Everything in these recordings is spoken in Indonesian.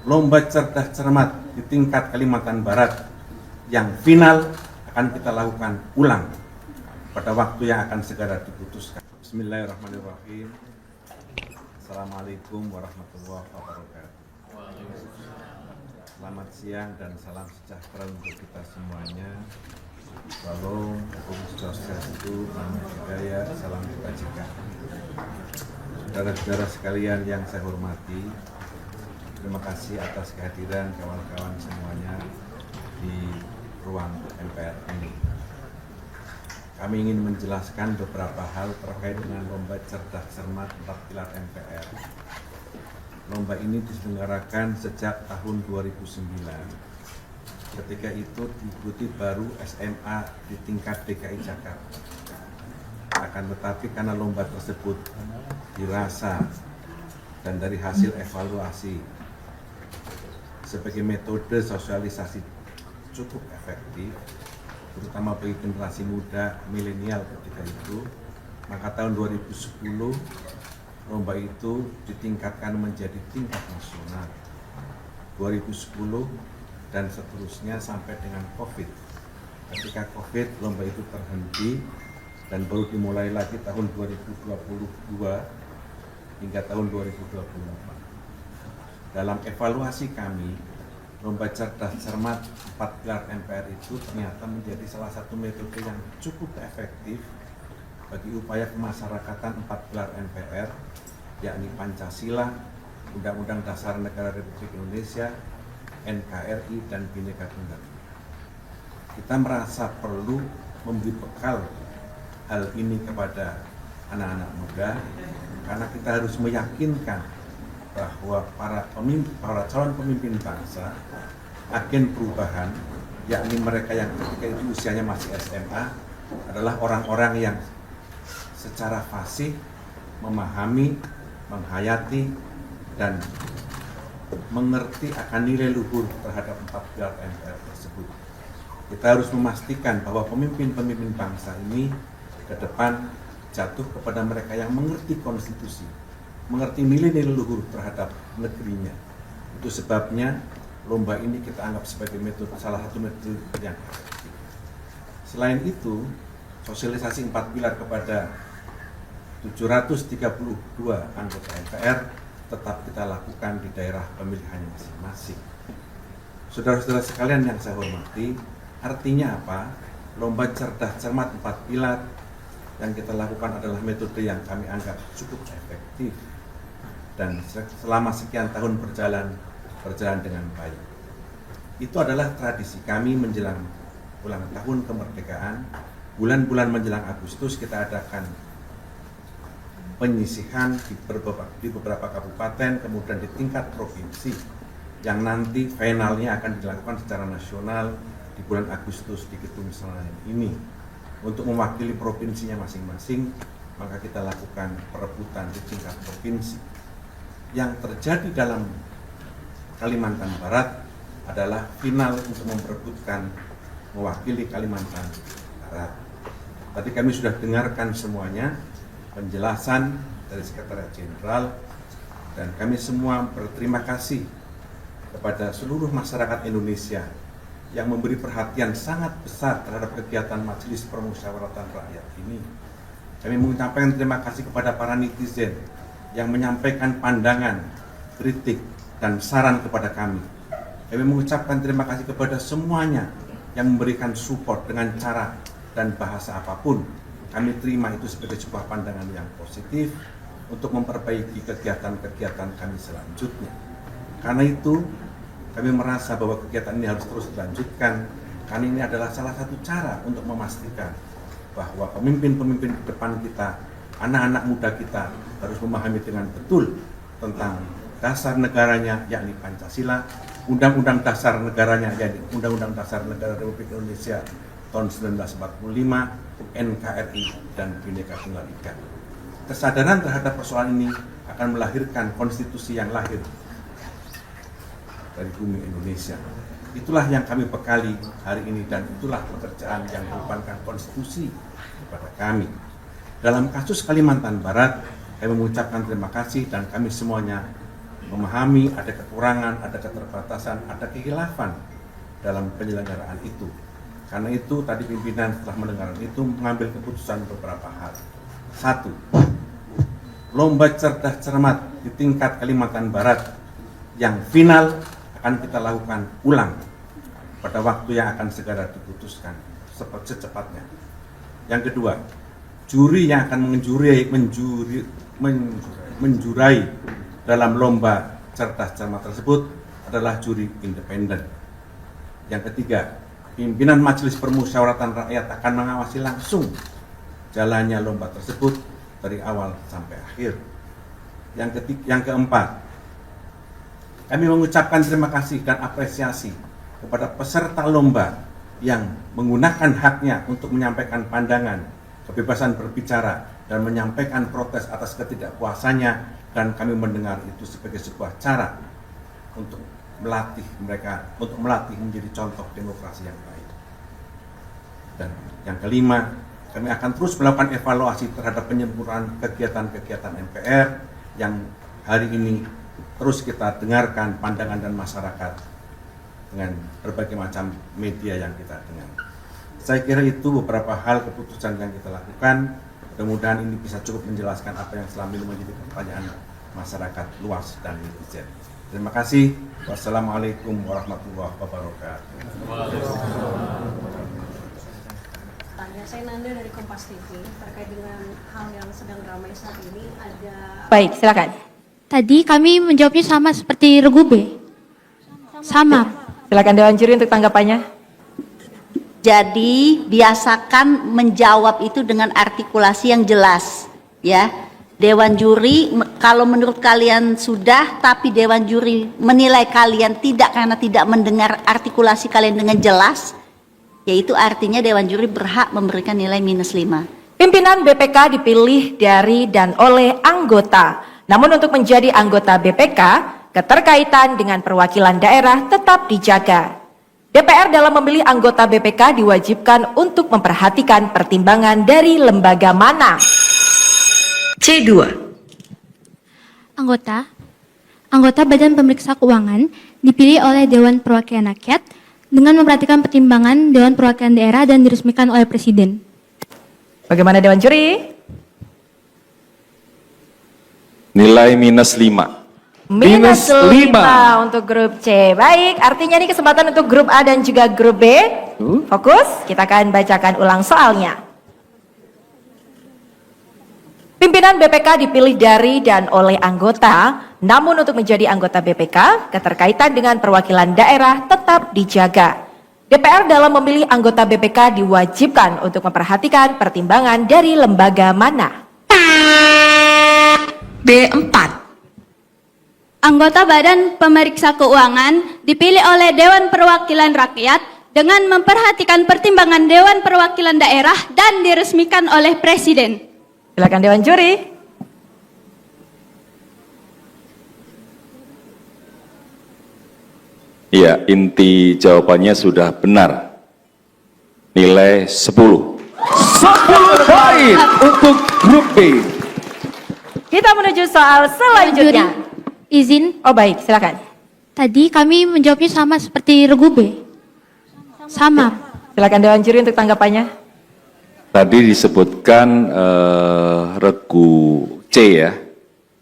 lomba cerdas cermat di tingkat Kalimantan Barat yang final akan kita lakukan ulang pada waktu yang akan segera diputuskan. Bismillahirrahmanirrahim. Assalamualaikum warahmatullahi wabarakatuh. Selamat siang dan salam sejahtera untuk kita semuanya. Shalom, Om Swastiastu, Namo Buddhaya, salam kebajikan. Saudara-saudara sekalian yang saya hormati, terima kasih atas kehadiran kawan-kawan semuanya di ruang MPR ini. Kami ingin menjelaskan beberapa hal terkait dengan lomba cerdas cermat 4 pilar MPR. Lomba ini diselenggarakan sejak tahun 2009. Ketika itu diikuti baru SMA di tingkat DKI Jakarta. Akan tetapi karena lomba tersebut dirasa dan dari hasil evaluasi sebagai metode sosialisasi cukup efektif, terutama bagi generasi muda milenial ketika itu, maka tahun 2010 lomba itu ditingkatkan menjadi tingkat nasional. 2010 dan seterusnya sampai dengan COVID. Ketika COVID, lomba itu terhenti dan baru dimulai lagi tahun 2022 hingga tahun 2024. Dalam evaluasi kami, lomba cerdas cermat 4 pilar MPR itu ternyata menjadi salah satu metode yang cukup efektif bagi upaya pemasyarakatan 4 pilar MPR, yakni Pancasila, Undang-Undang Dasar Negara Republik Indonesia, NKRI, dan Bhinneka Tunggal Ika. Kita merasa perlu memberi bekal hal ini kepada anak-anak muda, karena kita harus meyakinkan bahwa para calon pemimpin bangsa, agen perubahan, yakni mereka yang ketika itu usianya masih SMA, adalah orang-orang yang secara fasih memahami, menghayati, dan mengerti akan nilai luhur terhadap 4 pilar MPR tersebut. Kita harus memastikan bahwa pemimpin-pemimpin bangsa ini ke depan jatuh kepada mereka yang mengerti konstitusi, mengerti nilai-nilai luhur terhadap negerinya. Itu sebabnya lomba ini kita anggap sebagai metode, salah satu metode yang efektif. Selain itu, sosialisasi 4 pilar kepada 732 anggota MPR tetap kita lakukan di daerah pemilihannya masing-masing. Saudara-saudara sekalian yang saya hormati, artinya apa? Lomba cerdas cermat 4 pilar yang kita lakukan adalah metode yang kami anggap cukup efektif dan selama sekian tahun berjalan dengan baik. Itu adalah tradisi kami menjelang ulang tahun kemerdekaan. Bulan-bulan menjelang Agustus kita adakan penyisihan di beberapa kabupaten, kemudian di tingkat provinsi, yang nanti finalnya akan dilakukan secara nasional di bulan Agustus di Gedung Senayan ini. Untuk mewakili provinsinya masing-masing, maka kita lakukan perebutan di tingkat provinsi. Yang terjadi dalam Kalimantan Barat adalah final untuk memperebutkan mewakili Kalimantan Barat. Tadi kami sudah dengarkan semuanya, penjelasan dari Sekretariat Jenderal, dan kami semua berterima kasih kepada seluruh masyarakat Indonesia yang memberi perhatian sangat besar terhadap kegiatan Majelis Permusyawaratan Rakyat ini. Kami mengucapkan terima kasih kepada para netizen yang menyampaikan pandangan, kritik, dan saran kepada kami. Kami mengucapkan terima kasih kepada semuanya yang memberikan support dengan cara dan bahasa apapun. Kami terima itu sebagai sebuah pandangan yang positif untuk memperbaiki kegiatan-kegiatan kami selanjutnya. Karena itu, kami merasa bahwa kegiatan ini harus terus dilanjutkan, karena ini adalah salah satu cara untuk memastikan bahwa pemimpin-pemimpin di depan kita, anak-anak muda kita harus memahami dengan betul tentang dasar negaranya, yakni Pancasila, Undang-Undang Dasar negaranya, yakni Undang-Undang Dasar Negara Republik Indonesia tahun 1945, NKRI, dan Bhinneka Tunggal Ika. Kesadaran terhadap persoalan ini akan melahirkan konstitusi yang lahir dari bumi Indonesia. Itulah yang kami bekali hari ini, dan itulah pekerjaan yang merupakan konstitusi kepada kami. Dalam kasus Kalimantan Barat, kami mengucapkan terima kasih dan kami semuanya memahami ada kekurangan, ada keterbatasan, ada kehilafan dalam penyelenggaraan itu. Karena itu tadi pimpinan setelah mendengarkan itu mengambil keputusan beberapa hal. 1. Lomba cerdas cermat di tingkat Kalimantan Barat yang final akan kita lakukan ulang pada waktu yang akan segera diputuskan secepatnya. Yang kedua, juri yang akan menjurai dalam lomba cerdas cermat tersebut adalah juri independen. Yang ketiga, pimpinan Majelis Permusyawaratan Rakyat akan mengawasi langsung jalannya lomba tersebut dari awal sampai akhir. Yang keempat, kami mengucapkan terima kasih dan apresiasi kepada peserta lomba yang menggunakan haknya untuk menyampaikan pandangan, kebebasan berbicara, dan menyampaikan protes atas ketidakpuasannya, dan kami mendengar itu sebagai sebuah cara untuk melatih mereka, untuk melatih menjadi contoh demokrasi yang baik. Dan yang kelima, kami akan terus melakukan evaluasi terhadap penyempurnaan kegiatan-kegiatan MPR yang hari ini terus kita dengarkan pandangan dan masyarakat dengan berbagai macam media yang kita dengar. Saya kira itu beberapa hal keputusan yang kita lakukan. Mudah-mudahan ini bisa cukup menjelaskan apa yang selama ini menjadi pertanyaan masyarakat luas dan netizen. Terima kasih. Wassalamualaikum warahmatullahi wabarakatuh. Saya Nanda dari Kompas TV terkait dengan hal yang sedang ramai saat ini. Baik, silakan. Tadi kami menjawabnya sama seperti Regu B. Sama. Silakan Dewan Juri untuk tanggapannya. Jadi biasakan menjawab itu dengan artikulasi yang jelas, ya. Dewan Juri, kalau menurut kalian sudah, tapi Dewan Juri menilai kalian tidak karena tidak mendengar artikulasi kalian dengan jelas, yaitu artinya Dewan Juri berhak memberikan nilai -5. Pimpinan BPK dipilih dari dan oleh anggota. Namun untuk menjadi anggota BPK, keterkaitan dengan perwakilan daerah tetap dijaga. DPR dalam memilih anggota BPK diwajibkan untuk memperhatikan pertimbangan dari lembaga mana. C2. Anggota Badan Pemeriksa Keuangan dipilih oleh Dewan Perwakilan Rakyat dengan memperhatikan pertimbangan Dewan Perwakilan Daerah dan diresmikan oleh Presiden. Bagaimana Dewan Juri? Nilai -5. -5 untuk grup C. Baik, artinya ini kesempatan untuk grup A dan juga grup B. Fokus, kita akan bacakan ulang soalnya. Pimpinan BPK dipilih dari dan oleh anggota, namun untuk menjadi anggota BPK, keterkaitan dengan perwakilan daerah tetap dijaga. DPR dalam memilih anggota BPK diwajibkan untuk memperhatikan pertimbangan dari lembaga mana. B4. Anggota Badan Pemeriksa Keuangan dipilih oleh Dewan Perwakilan Rakyat dengan memperhatikan pertimbangan Dewan Perwakilan Daerah dan diresmikan oleh Presiden. Silakan Dewan Juri. Ya, inti jawabannya sudah benar. Nilai 10. 10 poin untuk grup B. Kita menuju soal selanjutnya. Izin. Oh baik, silakan. Tadi kami menjawabnya sama seperti Regu B. Sama. Silakan Dewan Juri untuk tanggapannya. Tadi disebutkan regu C ya.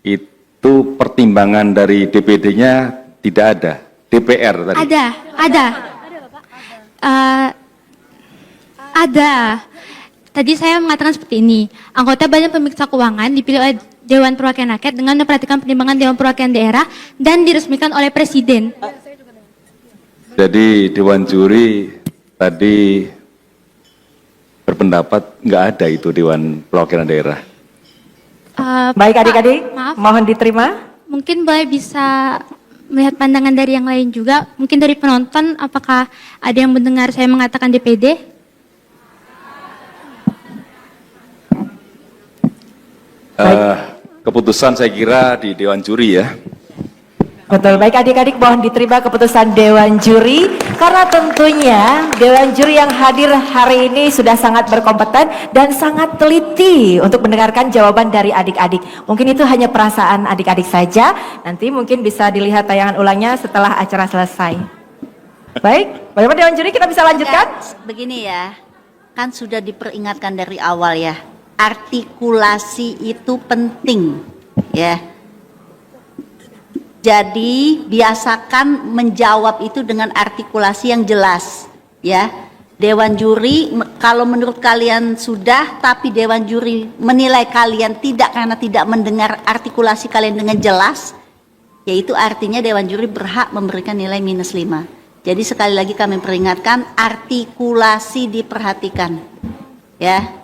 Itu pertimbangan dari DPD-nya tidak ada. DPR tadi. Ada. Tadi saya mengatakan seperti ini. Anggota Badan Pemeriksa Keuangan dipilih oleh Dewan Perwakilan Rakyat dengan memperhatikan pertimbangan Dewan Perwakilan Daerah dan diresmikan oleh Presiden. Jadi Dewan Juri tadi berpendapat nggak ada itu Dewan Perwakilan Daerah. Baik adik-adik, maaf. mohon diterima. Mungkin boleh bisa melihat pandangan dari yang lain juga. Mungkin dari penonton, apakah ada yang mendengar saya mengatakan DPD? Keputusan saya kira di Dewan Juri ya. Betul, baik adik-adik mohon diterima keputusan Dewan Juri. Karena tentunya Dewan Juri yang hadir hari ini sudah sangat berkompeten dan sangat teliti untuk mendengarkan jawaban dari adik-adik. Mungkin itu hanya perasaan adik-adik saja, nanti mungkin bisa dilihat tayangan ulangnya setelah acara selesai. Baik, bagaimana Dewan Juri, kita bisa lanjutkan? Begini ya, kan sudah diperingatkan dari awal ya, artikulasi itu penting ya. Jadi biasakan menjawab itu dengan artikulasi yang jelas ya. Dewan juri kalau menurut kalian sudah, tapi dewan juri menilai kalian tidak karena tidak mendengar artikulasi kalian dengan jelas, yaitu artinya dewan juri berhak memberikan nilai -5. Jadi sekali lagi kami peringatkan, artikulasi diperhatikan ya.